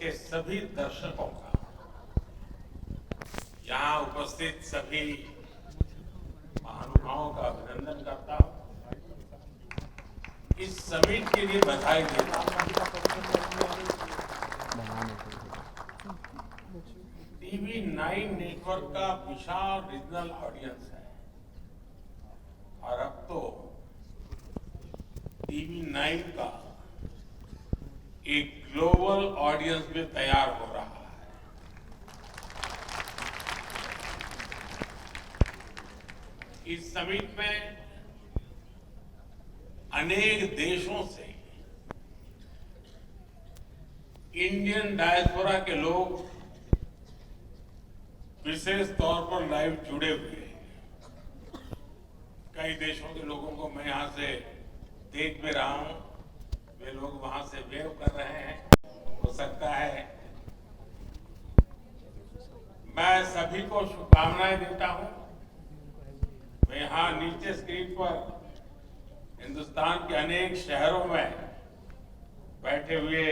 के सभी दर्शकों का, यहाँ उपस्थित सभी महानुभावों का अभिनंदन करता हूं। इस समिट के लिए बधाई देता हूं। TV9 नेटवर्क का विशाल रीजनल ऑडियंस है और अब तो TV9 का एक ग्लोबल ऑडियंस भी तैयार हो रहा है। इस समिट में अनेक देशों से इंडियन डायस्पोरा के लोग विशेष तौर पर लाइव जुड़े हुए हैं। कई देशों के लोगों को मैं यहां से देख भी रहा हूं, वे लोग वहां से वेव कर रहे हैं। हो सकता है मैं सभी को शुभकामनाएं देता हूं। मैं यहां नीचे स्क्रीन पर हिंदुस्तान के अनेक शहरों में बैठे हुए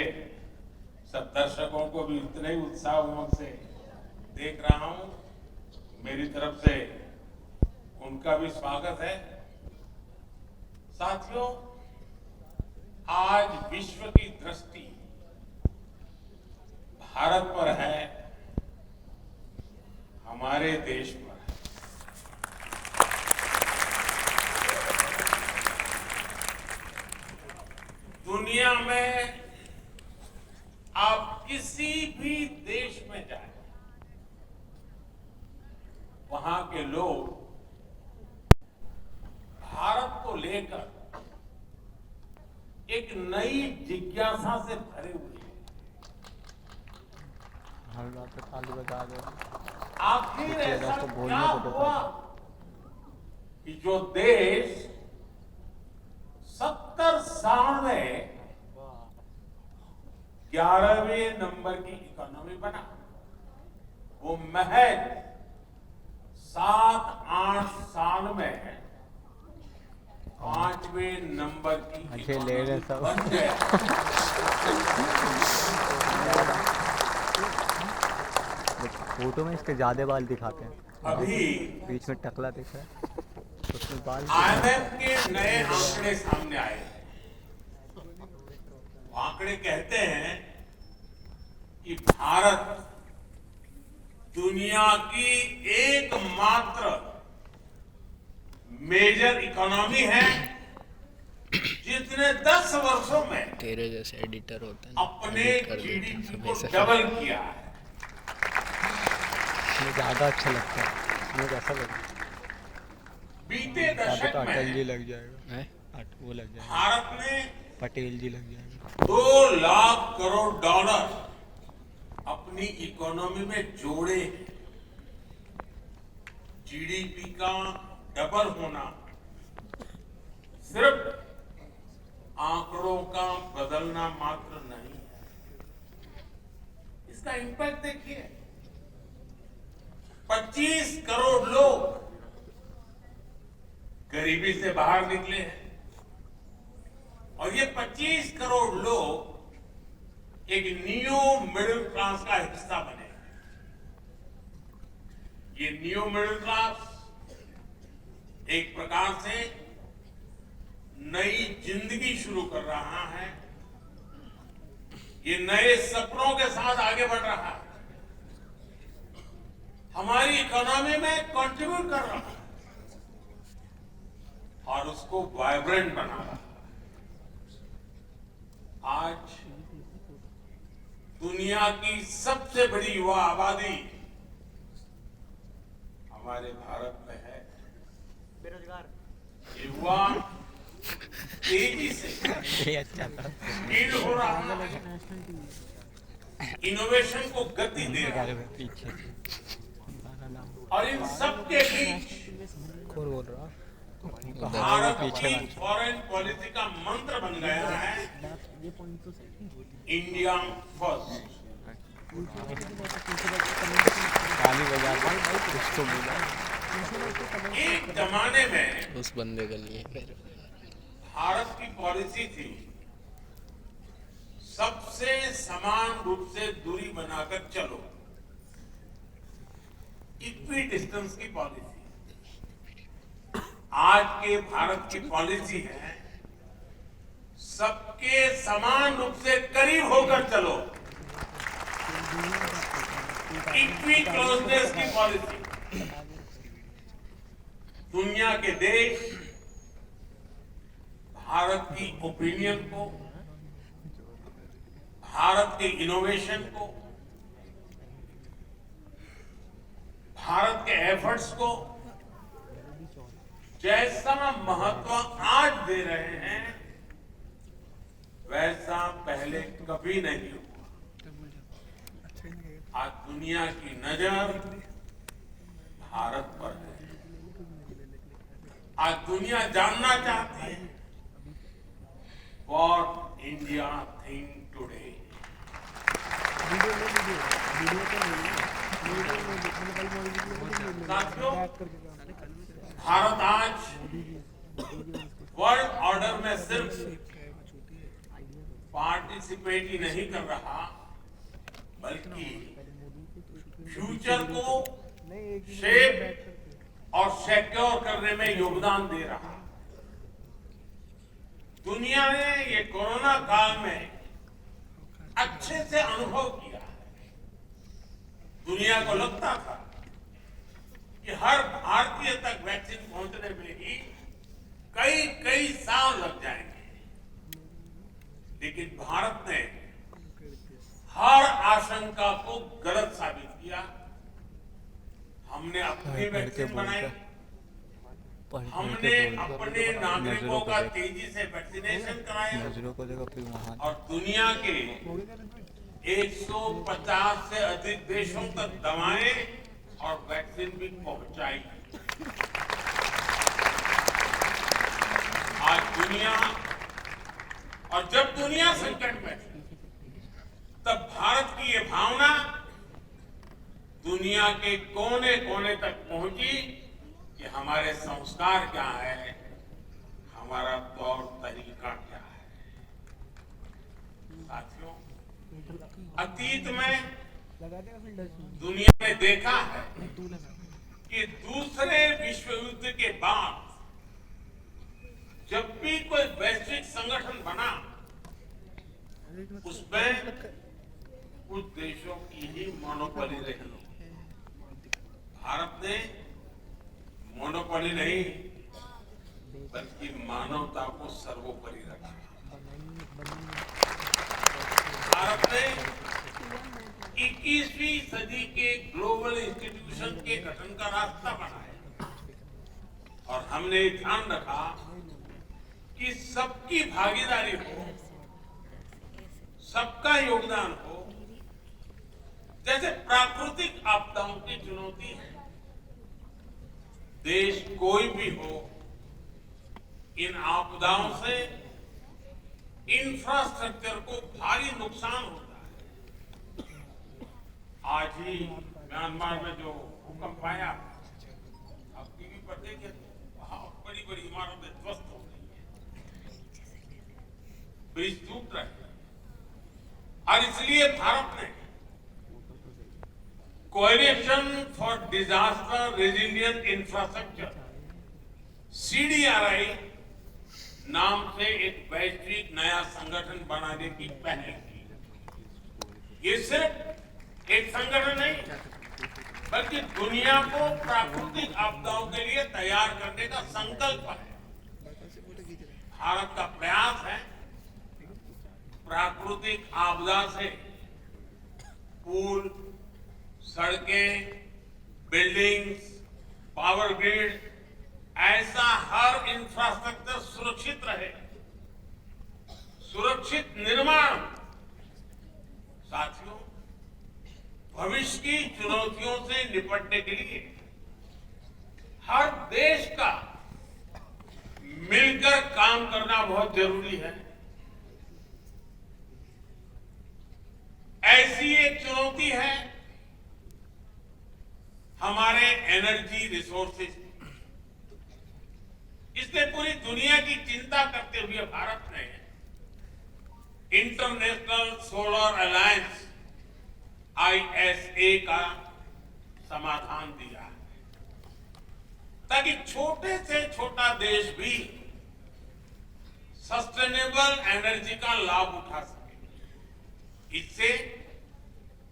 सब दर्शकों को भी उतने ही उत्साह उमंग से देख रहा हूं। मेरी तरफ से उनका भी स्वागत है। साथियों, आज विश्व की दृष्टि भारत पर है, हमारे देश पर है। दुनिया में आप किसी भी देश में जाएं, वहां के लोग भारत को लेकर एक नई जिज्ञासा से भरे हुए हैं। आखिर ऐसा क्या हुआ कि जो देश 70 साल में 11वें नंबर की इकोनॉमी बना, वो महज 7-8 साल में 5वें नंबर की इकोनॉमी बन गया। फोटो में इसके ज्यादा बाल दिखाते हैं, अभी बीच में टकला दिख रहा है, उसमें बाल। IMF के नए आंकड़े सामने आए हैं। आंकड़े कहते हैं कि भारत दुनिया की एकमात्र मेजर इकोनॉमी है जिसने 10 वर्षों में तेरे जैसे एडिटर होते हैं अपने GDP को डबल किया है। मुझे ज्यादा अच्छा लगता है, मुझे ऐसा लगता है बीते दशक अटल जी में लग जाएगा, वो लग जाएगा, भारत ने पटेल जी लग जाएगा। 2 लाख करोड़ डॉलर अपनी इकोनॉमी में जोड़े। GDP का डबल होना सिर्फ आंकड़ों का बदलना मात्र नहीं है, इसका इंपैक्ट देखिए। 25 करोड़ लोग गरीबी से बाहर निकले हैं और ये 25 करोड़ लोग एक न्यू मिडिल क्लास का हिस्सा बने। ये न्यू मिडिल क्लास एक प्रकार से नई जिंदगी शुरू कर रहा है। ये नए सपनों के साथ आगे बढ़ रहा है, हमारी इकोनॉमी में कंट्रीब्यूट कर रहा है और उसको वाइब्रेंट बना रहा है। आज दुनिया की सबसे बड़ी युवा आबादी हमारे भारत में है। बेरोजगार युवा तेजी से स्किल हो रहा है, इनोवेशन को गति दे रहा है और इन सब के बीच भारत की फॉरेन पॉलिसी का मंत्र बन गया है इंडिया फर्स्ट। एक जमाने में उस बंदे के लिए भारत की पॉलिसी थी सबसे समान रूप से दूरी बनाकर चलो, इक्वी डिस्टेंस की पॉलिसी आज के भारत की पॉलिसी है। सबके समान रूप से करीब होकर चलो, इक्वी क्लोजनेस की पॉलिसी। दुनिया के देश भारत की ओपिनियन को, भारत के इनोवेशन को, भारत के एफर्ट्स को जैसा महत्व आज दे रहे हैं, वैसा पहले कभी नहीं हुआ। आज दुनिया की नजर भारत पर है। आज दुनिया जानना चाहती है व्हाट इंडिया थिंक टुडे। साथियों, भारत आज वर्ल्ड ऑर्डर में सिर्फ पार्टिसिपेट ही नहीं कर रहा, बल्कि फ्यूचर को शेप और सिक्योर करने में योगदान दे रहा। दुनिया ने ये कोरोना काल में अच्छे से अनुभव किया। दुनिया को लगता था कि हर भारतीय तक वैक्सीन पहुंचने में ही कई साल लग जाएंगे, लेकिन भारत ने हर आशंका को गलत साबित किया। हमने अपनी वैक्सीन बनाई, हमने अपने नागरिकों का तेजी से वैक्सीनेशन कराया और दुनिया के 150 से अधिक देशों तक दवाएं और वैक्सीन भी पहुंचाई। आज दुनिया, और जब दुनिया संकट में थी, तब भारत की ये भावना दुनिया के कोने कोने तक पहुंची कि हमारे संस्कार क्या है, हमारा तौर तरीका क्या है। साथियों, अतीत में दुनिया ने देखा है कि दूसरे विश्व युद्ध के बाद जब भी कोई वैश्विक संगठन बना, उसमें कुछ देशों की ही मोनोपोली रही। भारत ने मोनोपोली नहीं, बल्कि मानवता को सर्वोपरि रखा। भारत ने 21वीं सदी के ग्लोबल इंस्टीट्यूशन के गठन का रास्ता बनाया और हमने ध्यान रखा कि सबकी भागीदारी हो, सबका योगदान हो। जैसे प्राकृतिक आपदाओं की चुनौती है, देश कोई भी हो, इन आपदाओं से इंफ्रास्ट्रक्चर को भारी नुकसान होता है। आज ही म्यांमार में जो भूकंप आया, आप टीवी पर देखे तो बहुत बड़ी बड़ी इमारतें ध्वस्त हो गई है, ब्रिज टूट रहे हैं। और इसलिए भारत ने coalition for disaster resilient infrastructure CDRI नाम से एक वैश्विक नया संगठन बनाने की पहल की। ये सिर्फ एक संगठन नहीं, बल्कि दुनिया को प्राकृतिक आपदाओं के लिए तैयार करने का संकल्प है। भारत का प्रयास है प्राकृतिक आपदा से पुल, सड़कें, बिल्डिंग्स, पावर ग्रिड, ऐसा हर इंफ्रास्ट्रक्चर सुरक्षित रहे, सुरक्षित निर्माण। साथियों, भविष्य की चुनौतियों से निपटने के लिए हर देश का मिलकर काम करना बहुत जरूरी है। ऐसी एक चुनौती है हमारे एनर्जी रिसोर्सेज। इसने पूरी दुनिया की चिंता करते हुए भारत ने इंटरनेशनल सोलर अलायंस ISA का समाधान दिया है, ताकि छोटे से छोटा देश भी सस्टेनेबल एनर्जी का लाभ उठा सके। इससे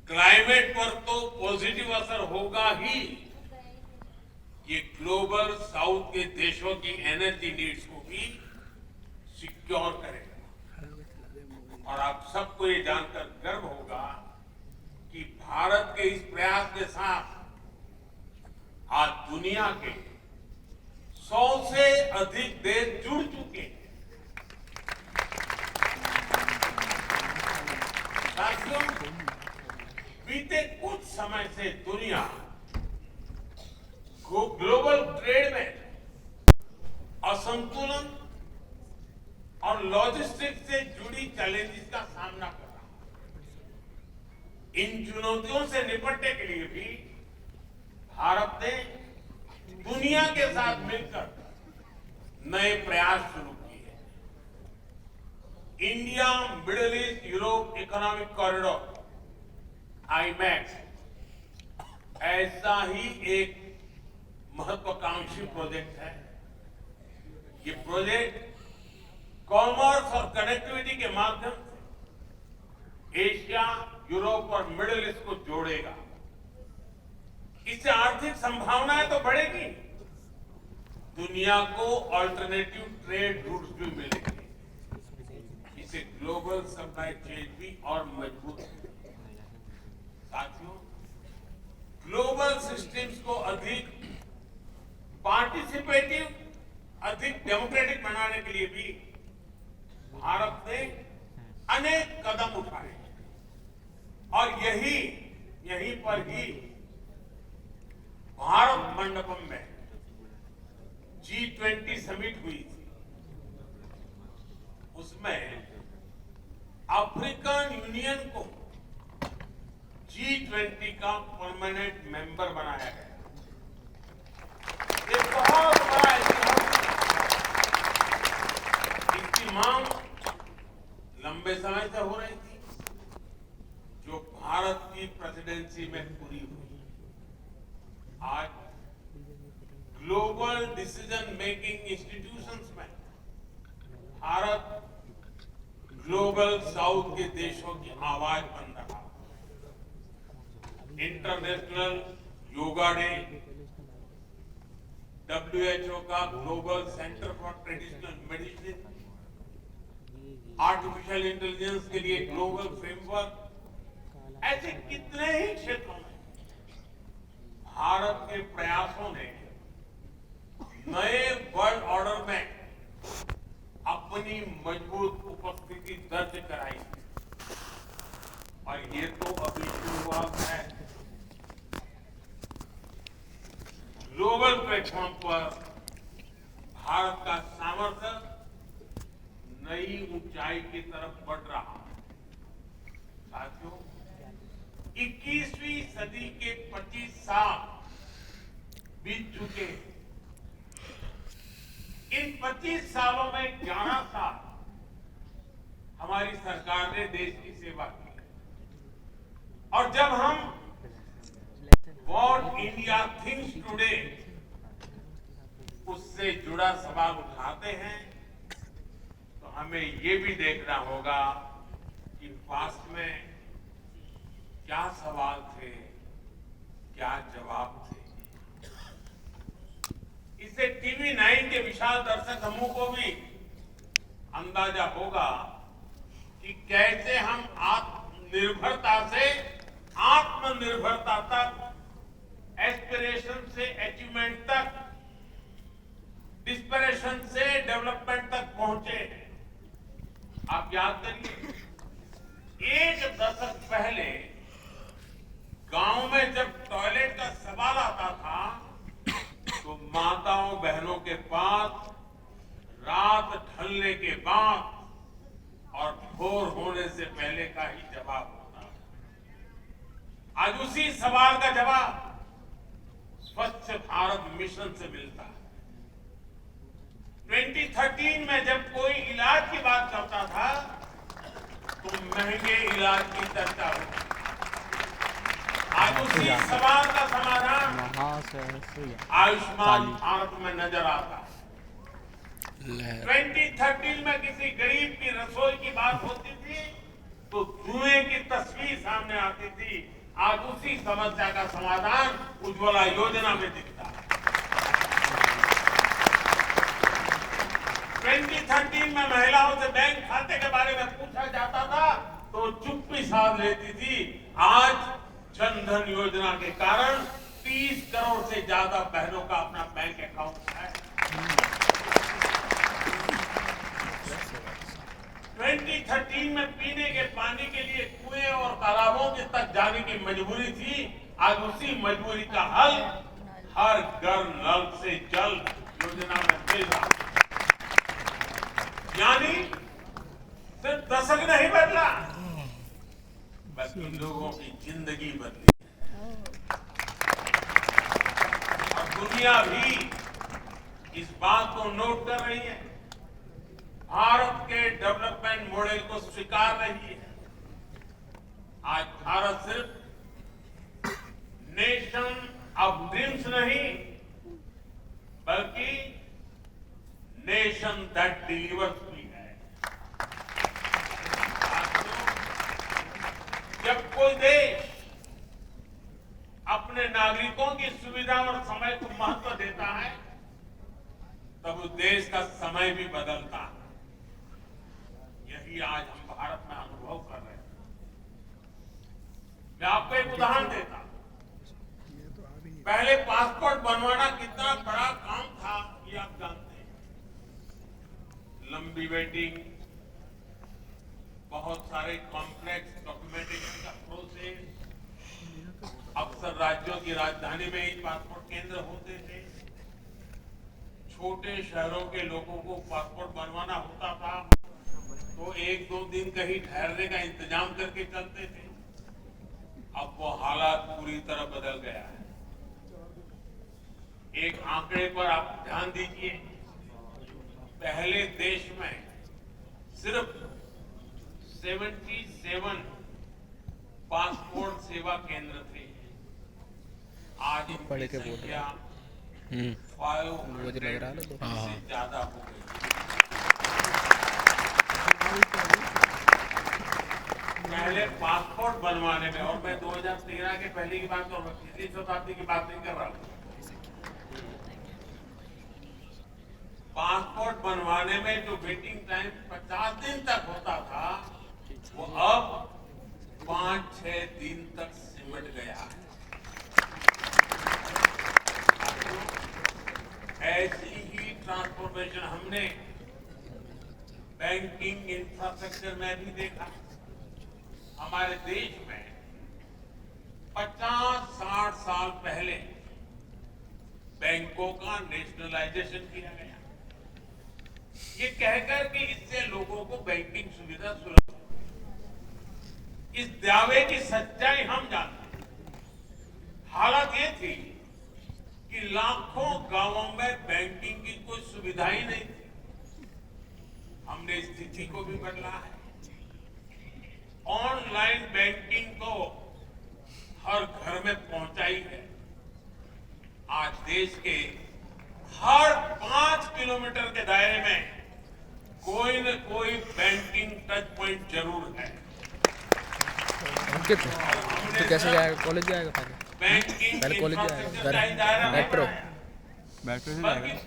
क्लाइमेट पर तो पॉजिटिव असर होगा ही, ये ग्लोबल साउथ के देशों की एनर्जी नीड्स को भी सिक्योर करेगा। और आप सबको ये जानकर गर्व होगा कि भारत के इस प्रयास के साथ आज दुनिया के 100 से अधिक देश जुड़ चुके हैं। साथियों, बीते कुछ समय से दुनिया ग्लोबल ट्रेड में असंतुलन और लॉजिस्टिक्स से जुड़ी चैलेंजेस का सामना कर रहा है। इन चुनौतियों से निपटने के लिए भी भारत ने दुनिया के साथ मिलकर नए प्रयास शुरू किए। India middle east Europe economic corridor IMEC ऐसा ही एक महत्वाकांक्षी प्रोजेक्ट है। ये प्रोजेक्ट कॉमर्स और कनेक्टिविटी के माध्यम से एशिया, यूरोप और मिडिल ईस्ट को जोड़ेगा। इससे आर्थिक संभावनाएं तो बढ़ेगी, दुनिया को अल्टरनेटिव ट्रेड रूट्स भी मिलेंगे। इससे ग्लोबल सप्लाई चेन भी और मजबूत होगी। साथियों, ग्लोबल सिस्टम्स को अधिक पार्टिसिपेटिव, अधिक डेमोक्रेटिक बनाने के लिए भी भारत ने अनेक कदम उठाए और यहीं पर ही भारत मंडपम में G20 समिट हुई थी। उसमें अफ्रीकन यूनियन को G20 का परमानेंट मेंबर बनाया गया। ये बहुत बड़ा इसकी मांग लंबे समय से हो रही थी, जो भारत की प्रेसिडेंसी में पूरी हुई। आज ग्लोबल डिसीजन मेकिंग इंस्टीट्यूशंस में भारत ग्लोबल साउथ के देशों की आवाज बन रहा है। इंटरनेशनल योगा डे, WHO का global centre for traditional medicine, artificial intelligence के लिए ग्लोबल फ्रेमवर्क, ऐसे कितने ही क्षेत्रों में भारत के प्रयासों ने नए वर्ल्ड ऑर्डर में अपनी मजबूत उपस्थिति दर्ज कराई। और ये तो अभी शुरुआत है। ग्लोबल प्लेटफॉर्म पर भारत का सामर्थ्य नई ऊंचाई की तरफ बढ़ रहा है। साथियों, 21वीं सदी के 25 साल बीत चुके हैं। इन 25 सालों में 11 साल हमारी सरकार ने देश की सेवा की। और जब हम व्हाट इंडिया थिंक्स टुडे उससे जुड़ा सवाल उठाते हैं, तो हमें ये भी देखना होगा कि पास्ट में क्या सवाल थे, क्या जवाब थे। इससे TV9 के विशाल दर्शक समूह को भी अंदाजा होगा कि कैसे हम निर्भरता से आत्मनिर्भरता तक, एस्पिरेशन से अचीवमेंट तक, डिस्परेशन से डेवलपमेंट तक पहुंचे हैं। आप याद करिए, एक दशक पहले गांव में जब टॉयलेट का सवाल आता था, तो माताओं बहनों के पास रात ढलने के बाद और भोर होने से पहले का ही जवाब होता है। आज उसी सवाल का जवाब स्वच्छ भारत मिशन से मिलता है। 2013 में जब कोई इलाज की बात करता था, तो महंगे इलाज की चर्चा होगी। आज उसी सवाल का समाधान वहाँ से आयुष्मान भारत में नजर आता है। लहर 2013 में किसी गरीब की रसोई की बात होती थी तो धुएं की तस्वीर सामने आती थी। आज उसी समस्या का समाधान उज्ज्वला योजना में दिखता है। 2013 में महिलाओं से बैंक खाते के बारे में पूछा जाता था तो चुप्पी साध लेती थी। आज जनधन योजना के कारण 30 करोड़ से ज्यादा बहनों का अपना बैंक अकाउंट है। 2013 में पीने के पानी के लिए कुएं और तालाबों के तक जाने की मजबूरी थी। आज उसी मजबूरी का हल हर घर नल से जल योजना में मिल रहा है। यानी सिर्फ दशक नहीं बदला बल्कि लोगों की जिंदगी बदली और दुनिया भी इस बात को नोट कर रही है। भारत के डेवलपमेंट मॉडल को स्वीकार रही है। आज भारत सिर्फ नेशन ऑफ ड्रीम्स नहीं बल्कि नेशन दैट डिलीवर्स भी है। जब कोई देश अपने नागरिकों की सुविधा और समय को महत्व देता है तब उस देश का समय भी बदलता है। यही आज हम भारत में अनुभव कर रहे हैं। मैं आपको एक उदाहरण देता हूं। पहले पासपोर्ट बनवाना कितना बड़ा काम था ये आप जानते हैं। लंबी वेटिंग, बहुत सारे कॉम्प्लेक्स डॉक्यूमेंटेशन का प्रोसेस। अक्सर राज्यों की राजधानी में ही पासपोर्ट केंद्र होते थे। छोटे शहरों के लोगों को पासपोर्ट बनवाना होता था तो 1-2 दिन कहीं ठहरने का इंतजाम करके चलते थे। अब वो हालात पूरी तरह बदल गया है। एक आंकड़े पर आप ध्यान दीजिए। पहले देश में सिर्फ 77 पासपोर्ट सेवा केंद्र थे। आज इनकी संख्या 500 से ज्यादा हो गई। पहले पासपोर्ट बनवाने में, और मैं 2013 के पहले की बात कर रहा हूँ, पिछली शताब्दी की बात नहीं कर रहा हूँ। पासपोर्ट बनवाने में जो वेटिंग टाइम 50 दिन तक होता था वो अब 5-6 दिन तक सिमट गया है। ऐसी ही ट्रांसफॉर्मेशन हमने बैंकिंग इंफ्रास्ट्रक्चर में भी देखा। हमारे देश में 50-60 साल पहले बैंकों का नेशनलाइजेशन किया गया, ये कहकर कि इससे लोगों को बैंकिंग सुविधा सुलभ। इस दावे की सच्चाई हम जानते हैं। हालत ये थी कि लाखों गांवों में बैंकिंग की कोई सुविधा ही नहीं थी। हमने स्थिति को भी बदला है। ऑनलाइन बैंकिंग तो हर घर में पहुंचाई है। आज देश के हर 5 किलोमीटर के दायरे में कोई न कोई बैंकिंग टच पॉइंट जरूर है। तो कैसे जाएगा? कॉलेज जाएगा पहले कॉलेज जाएगा, मेट्रो से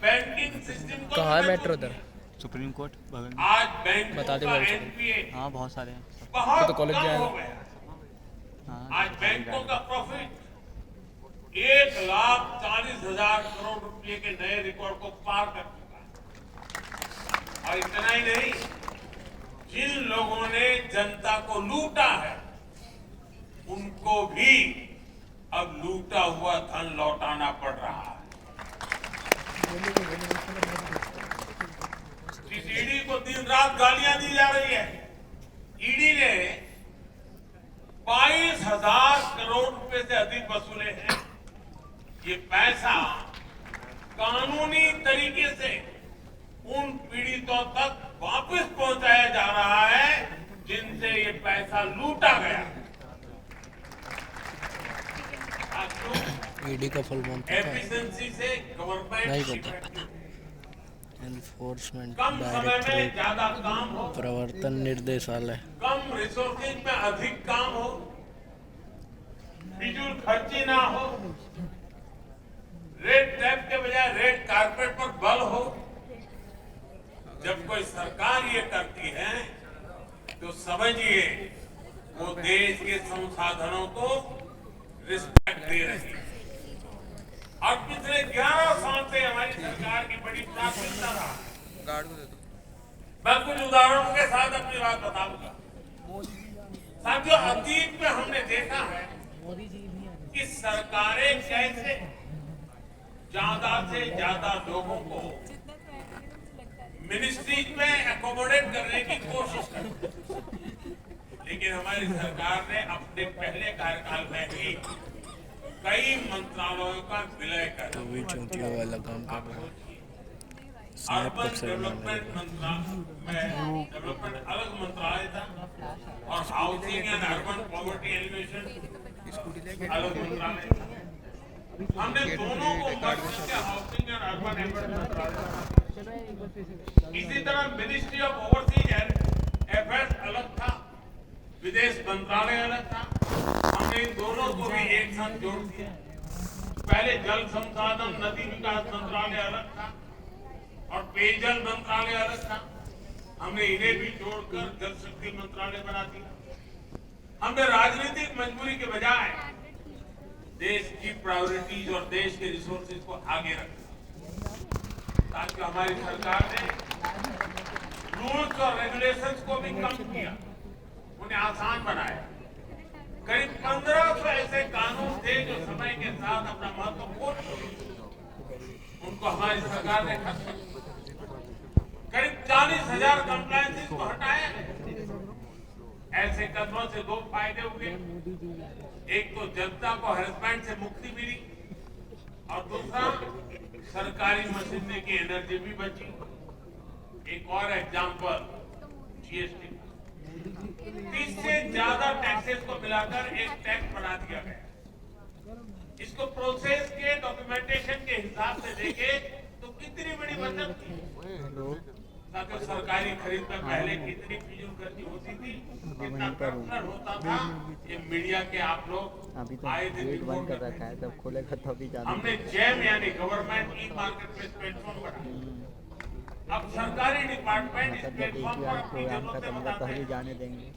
बैंकिंग सिस्टम कहाँ है मेट्रो? उधर सुप्रीम कोर्ट बगल में। आज बैंक बता दे भाई साहब। हाँ बहुत सारे हैं। बहुत तो कॉलेज कम जाएगा। हो गया। हाँ, आज बैंकों का प्रॉफिट 1,40,000 करोड़ रुपए के नए रिकॉर्ड को पार कर चुका है। और इतना ही नहीं, जिन लोगों ने जनता को लूटा है उनको भी अब लूटा हुआ धन लौटाना पड़ रहा है। ईडी को दिन रात गालियां दी जा रही है। ईडी ने 22,000 करोड़ रुपए से अधिक वसूले हैं। ये पैसा कानूनी तरीके से उन पीड़ितों तक वापस पहुंचाया जा रहा है जिनसे ये ईडी का फुल फॉर्म पता है? एफिशिएंसी से गवर्नमेंट नहीं की पता। effectiveness, एनफोर्समेंट कम समय में डायरेक्टरेट, ज्यादा काम हो, प्रवर्तन निर्देशालय। कम रिसोर्सेज में अधिक काम हो, फिजूल खर्ची ना हो, रेड टैप के बजाय रेड कारपेट पर बल हो। जब कोई सरकार ये करती है तो समझिए वो देश के संसाधनों को रिस्पेक्ट दे रही है। और पिछले 11 साल से हमारी सरकार की बड़ी प्राथमिकता रहा। मैं कुछ उदाहरणों के साथ अपनी बात बताऊंगा। साथियों, अतीत में हमने देखा है कि सरकारें कैसे ज्यादा से ज्यादा लोगों को मिनिस्ट्रीज में एकोमोडेट करने की कोशिश करती, लेकिन हमारी सरकार ने अपने पहले कार्यकाल में ही कई मंत्रालयों का विलय कर चौंतियों वाला काम कर रहा है। अर्बन डेवलपमेंट में डेवलपमेंट अलग मंत्रालय था और housing and urban poverty alleviation अलग मंत्रालय था। हमने दोनों को मर्ज करके हाउसिंग एंड अर्बन डेवलपमेंट मंत्रालय, इसी तरह मिनिस्ट्री ऑफ ओवरसीज अफेयर्स अलग था, विदेश मंत्रालय अलग था। हमने इन दोनों को भी एक साथ जोड़ दिया। पहले जल संसाधन नदी विकास मंत्रालय अलग था और पेयजल मंत्रालय अलग था। हमने इन्हें भी जोड़कर जल शक्ति मंत्रालय बना दिया। हमने राजनीतिक मजबूरी के बजाय देश की प्रायोरिटीज और देश के रिसोर्सेज को आगे रखा। ताकि हमारी सरकार ने रूल्स और रेगुलेशंस को भी कम किया, उन्हें आसान बनाया। करीब 1500 ऐसे कानून थे जो समय के साथ अपना महत्व खो चुके, उनको हमारी सरकार ने खत्म किया। करीब 40,000 कंप्लायंसेस को हटाया। ऐसे कदमों से दो फायदे हुए। एक तो जनता को हैरेसमेंट से मुक्ति मिली और दूसरा सरकारी मशीनरी की एनर्जी भी बची। एक और एग्जांपल जीएसटी, 30 से ज्यादा टैक्सेस को मिलाकर एक टैक्स बना दिया गया। इसको प्रोसेस के डॉक्यूमेंटेशन के हिसाब से देखे तो कितनी बड़ी बचत थी। ताकि सरकारी खरीद में पहले कितनी फिजूल खर्ची होती थी, कितना करप्शन होता था, ये मीडिया के आप लोग अभी तो आए दिन गेट बंद कर रिपोर्ट रखा है, जब खोलेगा तभी जाना। हमने जैम यानी government e market place platform बनाया। अब सरकारी डिपार्टमेंट इस मतलब जब प्लेटफॉर्म पर अपनी प्रोग्राम जरूरतें खत्म होगा बताते तभी हैं। जाने देंगे।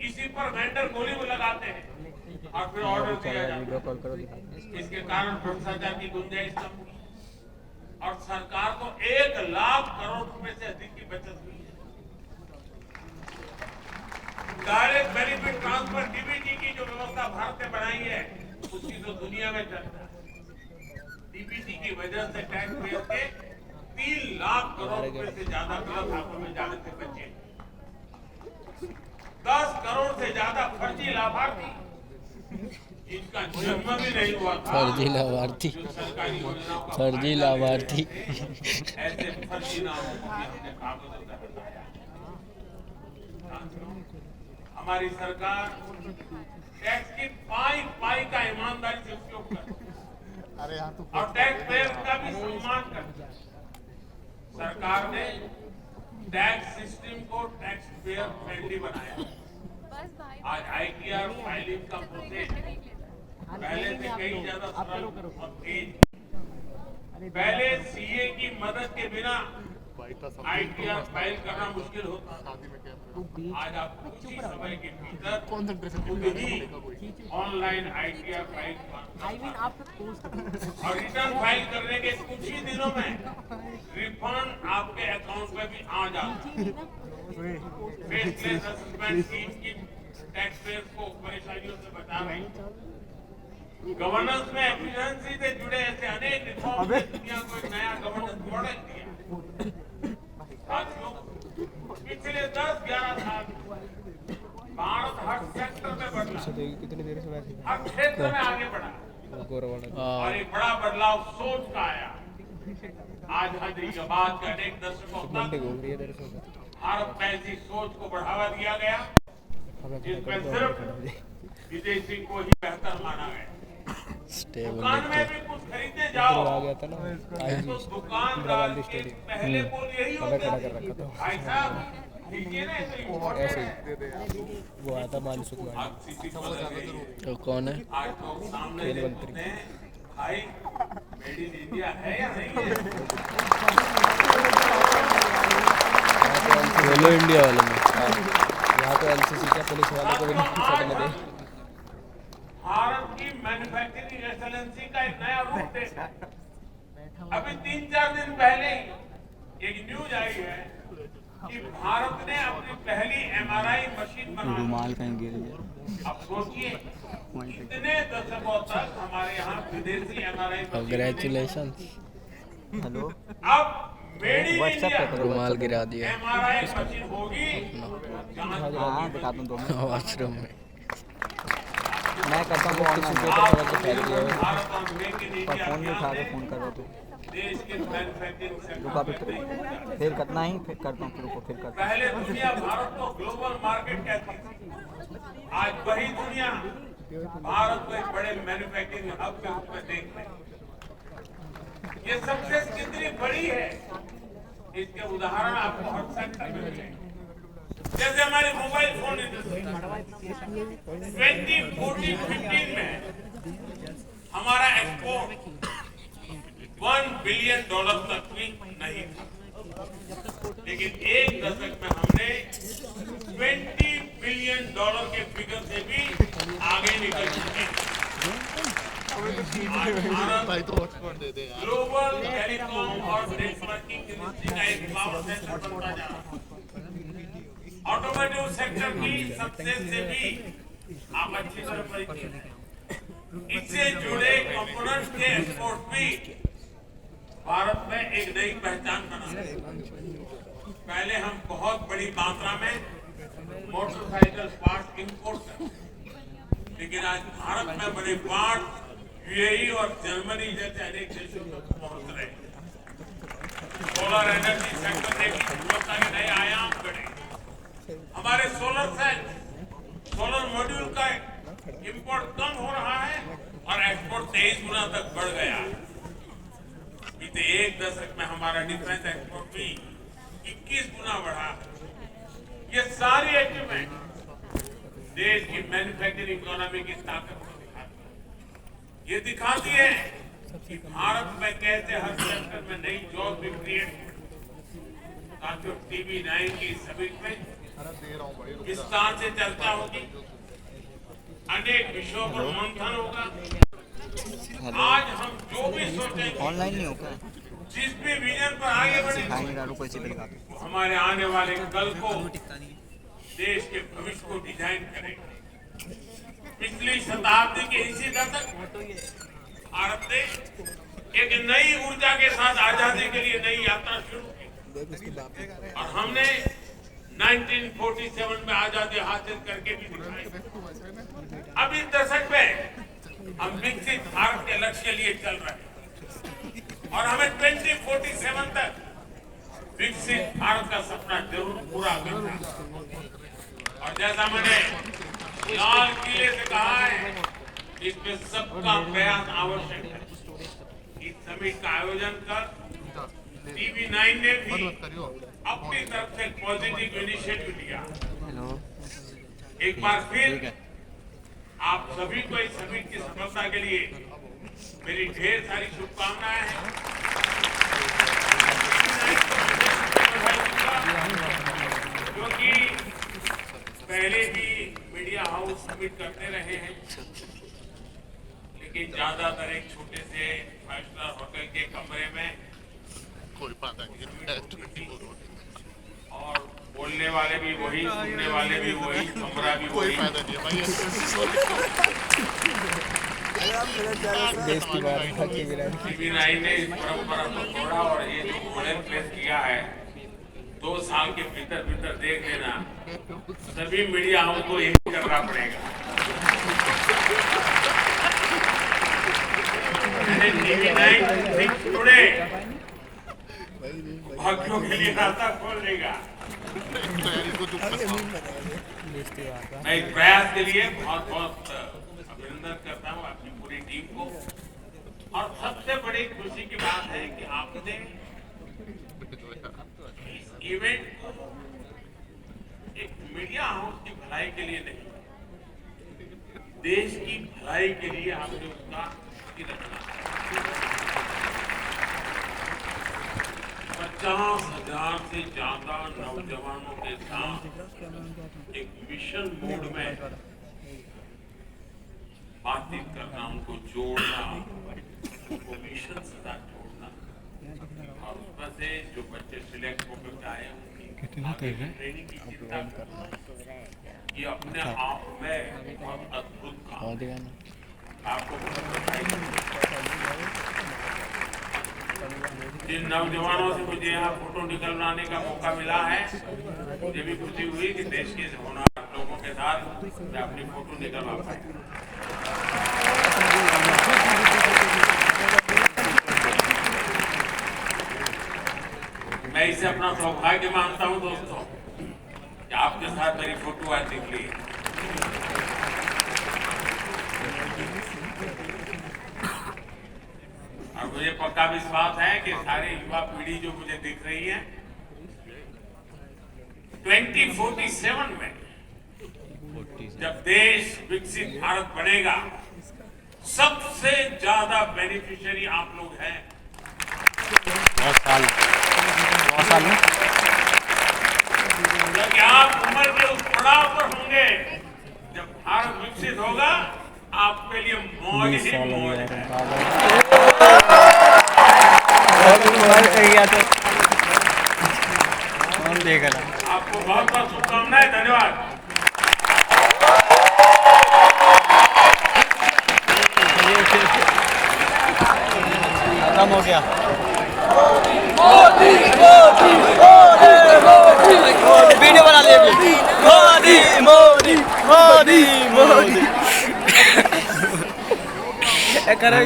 इसी पर वेंडर गोली में लगाते हैं और फिर ऑर्डर दिया जाता वीडियो है। कॉल करो, दिखाते हैं। इसके कारण भ्रष्टाचार की गुंजाइश कम हुई और सरकार को 1 लाख करोड़ रुपए से अधिक की बचत हुई है। डायरेक्ट बेनिफिट ट्रांसफर डीबीटी की जो व्यवस्था भारत ने बनाई है उसकी तो दुनिया में चर्चा है। डीबीटी की वजह से टैक्स पेयर के 3 लाख करोड़ रुपए से ज्यादा गलत हाथों में जाने से बचे। 10 करोड़ से ज्यादा फर्जी लाभार्थी जिनका जन्म भी नहीं हुआ था, फर्जी लाभार्थी, जो सरकारी योजनाओं का फर्जी फायदा ले रहे लाभार्थी। थे, ऐसे फर्जी नामों को भी हमने कागजों से हटाया। हमारी सरकार टैक्स की पाई का ईमानदारी से उपयोग करती और टैक्स पेयर का भी सम्मान करती है। सरकार ने टैक्स सिस्टम को टैक्स पेयर फ्रेंडली बनाया। आज आईटीआर फाइलिंग का प्रोसेस पहले से कई ज्यादा सरल और तेज। पहले सीए की मदद के बिना आईटीआर फाइल करना मुश्किल होता था। आज आप कुछ ही समय के भीतर खुद ही ऑनलाइन आईटीआर फाइल और रिटर्न फाइल करने के कुछ ही दिनों में रिफंड आपके अकाउंट में भी आ जाता है। फेसलेस असेसमेंट स्कीम की टैक्स पेयर्स को परेशानियों से बचा रही है। गवर्नेंस में एफिशिएंसी से जुड़े ऐसे अनेक रिफॉर्म ने दुनिया को एक नया गवर्नेंस मॉडल दिया। साथियों, पिछले 10-11 साल भारत हर सेक्टर में बदला, हर क्षेत्र में आगे बढ़ा और एक बड़ा बदलाव सोच का आया। आजादी के बाद के अनेक दशकों तक भारत में ऐसी सोच को बढ़ावा दिया गया जिसमें सिर्फ विदेशी को ही बेहतर माना गया। टेबल दुकान में देख भी कुछ खरीदने के जाओ आ गया था ना आईजी तो दुकानदार इंदिरा के स्टेडियम पहले बोल यही अबे होता खड़ा है, कर रखा था भाई साहब लीजिए ना, ये तो इम्पोर्टेड ऐसे है। ही वो आया था मानसुख आज मांझी किसी को लगे तो कौन है आज लोग सामने खेल से मंत्री। पूछते हैं, भाई मेड इन इंडिया है या नहीं है? खेलो इंडिया वाले में यहाँ तो एलसीसी का पुलिस वालों को भी नहीं चढ़ने दे भारत की मैन्युफैक्चरिंग एक्सेलेंसी का एक नया रूप देखा। अभी 3-4 दिन पहले ही एक न्यूज आई है कि भारत ने अपनी पहली एमआरआई मशीन बना ली। रुमाल कहीं गिर गया। अब सोचिए कितने दशकों तक हमारे यहाँ विदेशी एमआरआई कांग्रेचुलेशन हेलो अब मेड इन व्हाट्सएप पे इंडिया करो। रुमाल गिरा दिया एमआरआई मशीन होगी। हाँ दिखा दूँ 2 मिनट। वॉशरूम में मैं करता हूँ टिश्यू ऑनलाइन। पेपर समझ के फेंक दिया है। भारत और मेक इन पर इंडिया फोन नहीं उठा अभियान के ने फोन कर रहे थे। देश के मैन्युफैक्चरिंग रुका सेक्टर भी में नई ऊंचाई। फिर करना ही फिर करता हूँ फिर रुको फिर करता पहले दुनिया भारत को ग्लोबल मार्केट कहती थी, आज वही दुनिया भारत को एक बड़े मैन्युफैक्चरिंग हब के रूप में देख रही है। ये सक्सेस कितनी बड़ी है, इसके उदाहरण आपको हर सेक्टर में मिलेंगे। जैसे हमारे मोबाइल फोन इंडस्ट्री 2014-15 में हमारा एक्सपोर्ट $1 बिलियन तक भी नहीं था, लेकिन एक दशक में हमने $20 बिलियन के फिगर से भी आगे निकल चुके हैं। आज भारत ग्लोबल टेलीकॉम और नेटवर्किंग इंडस्ट्री का एक पावर सेंटर बनता जा रहा है। ऑटोमोटिव सेक्टर की सक्सेस से भी आप अच्छी तरह परिचित हैं। इससे जुड़े कंपोनेंट्स के एक्सपोर्ट भी भारत में एक नई पहचान बना रहे हैं। पहले हम बहुत बड़ी मात्रा में मोटरसाइकिल पार्ट इंपोर्ट करते, लेकिन आज भारत में बड़े पार्ट यूएई और जर्मनी जैसे अनेक देशों तक पहुंच रहे हैं। सोलर एनर्जी सेक्टर ने भी सफलता के नए आयाम गढ़े। हमारे सोलर सेल, सोलर मॉड्यूल का इंपोर्ट कम हो रहा है और एक्सपोर्ट 23 गुना तक बढ़ गया है। बीते एक दशक में हमारा डिफेंस एक्सपोर्ट भी 21 गुना बढ़ा है। ये सारी अचीवमेंट देश की मैन्युफैक्चरिंग इकोनॉमी की ताकत को दिखाती है। ये दिखाती है कि भारत में कैसे हर सेक्टर में नई जॉब भी क्रिएट हो। साथियों, TV9 की समिट में विस्तार से चर्चा होगी, अनेक विषयों पर मंथन होगा। आज हम जो भी सोचेंगे, ऑनलाइन नहीं हो क्या? जिस भी विजन पर आगे बढ़ेंगे, सिखाएंगे रुको इसी पे दिखा दूँ। वो हमारे आने वाले कल को देश के भविष्य को डिजाइन करेंगे। पिछली शताब्दी के इसी दशक भारत ने एक नई ऊर्जा के साथ आजादी के लिए नई यात्रा शुरू की और हमने 1947 में आजादी हासिल करके भी दिखाई। अब इस दशक में हम विकसित भारत के लक्ष्य के लिए चल रहे हैं और हमें 2047 तक विकसित भारत का सपना जरूर पूरा करना है। और जैसा मैंने लाल किले से कहा है, इसमें सबका प्रयास आवश्यक है। इस समिट का आयोजन कर TV9 ने भी अपनी तरफ से पॉजिटिव इनिशिएटिव लिया। हेलो एक बार फिर ठीक है। आप सभी को इस समिट की सफलता के लिए मेरी ढेर सारी शुभकामनाएं हैं। क्योंकि पहले भी मीडिया हाउस समिट करते रहे हैं, लेकिन ज्यादातर एक छोटे से 5 स्टार होटल के कमरे में कोई पता नहीं और बोलने वाले भी वही, सुनने वाले भी वही, कमरा भी कोई वही। फायदा नहीं है भाई। देश की बात बाकी गिरा TV9 ने इस परंपरा को तोड़ा और ये जो मॉडल प्लेस किया है, 2 साल के भीतर भीतर देख लेना सभी मीडिया हाउस को यही करना पड़ेगा। TV9 थिंक टुडे भाग्यों के लिए रास्ता खोल देगा। मैं इस प्रयास के लिए बहुत बहुत अभिनंदन करता हूँ अपनी पूरी टीम को। और सबसे बड़ी खुशी की बात है कि आपने इस इवेंट को एक मीडिया हाउस की भलाई के लिए नहीं, देश की भलाई के लिए आपने उसका रखना। 50,000 से ज्यादा नौजवानों के साथ एक मिशन मोड में बातचीत करना, उनको जोड़ना, उनको मिशन से साथ जोड़ना, और उसमें से जो बच्चे सिलेक्ट होकर आए उनकी ट्रेनिंग की चिंता करना, ये अपने आप में बहुत अद्भुत काम है। आपको जिन नौजवानों से मुझे यहाँ फोटो निकलवाने का मौका मिला है, मुझे भी खुशी हुई कि देश के होनहार लोगों के साथ मैं अपनी फोटो निकलवा पाया। मैं इसे अपना सौभाग्य मानता हूँ दोस्तों कि आपके साथ मेरी फोटो आज निकली है। और मुझे पक्का विश्वास है कि सारी युवा पीढ़ी जो मुझे दिख रही है, 2047 में जब देश विकसित भारत बनेगा, सबसे ज्यादा बेनिफिशियरी आप लोग हैं। बहुत साल में क्योंकि आप उम्र के उस पड़ाव पर होंगे जब भारत विकसित होगा, आपके लिए मौज ही मौज है। आपको बहुत बहुत शुभकामनाएं, धन्यवाद। खत्म हो गया। वीडियो बना ले। मोदी मोदी मोदी मोदी करना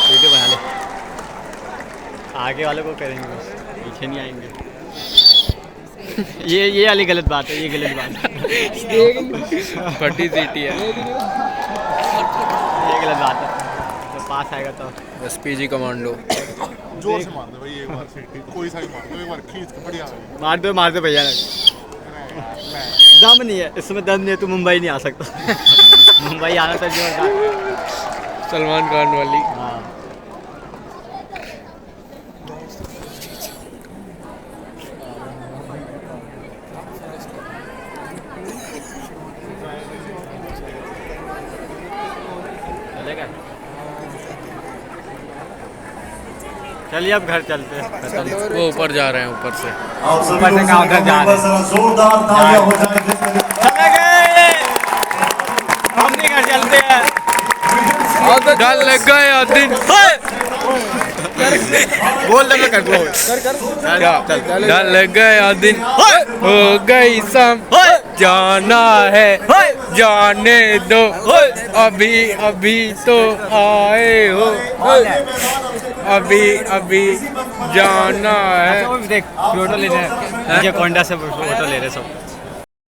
वीडियो बना ले। आगे वाले को करेंगे बस, पीछे नहीं आएंगे। ये वाली गलत बात है, ये गलत बात है। फटी सीटी है, ये गलत बात है। तो पास आएगा तो बस पीजी कमांडो। जोर से मार दे भाई, एक बार सीटी कोई सा भी मार दो, एक बार खींच के बढ़िया मार दो भैया। दम नहीं है इसमें, दम नहीं है तो मुंबई नहीं आ सकता। मुंबई आना तो जोरदार। सलमान खान वाली। हाँ चलेगा। चलिए अब घर चलते हैं। वो ऊपर जा रहे हैं, ऊपर से। ऊपर से कहाँ उधर जा रहे हैं? जोरदार तालियां हो जाए। चले गए, हम भी घर चलते हैं। डर लग गए दिन। बोल दे, कर बोल। डर लग गया दिन, हो गई शाम, जाना है जाने दो, अभी अभी तो आए हो, अभी अभी जाना है। देख फोटो ले रहे हैं, कोंडा से फोटो ले रहे सब।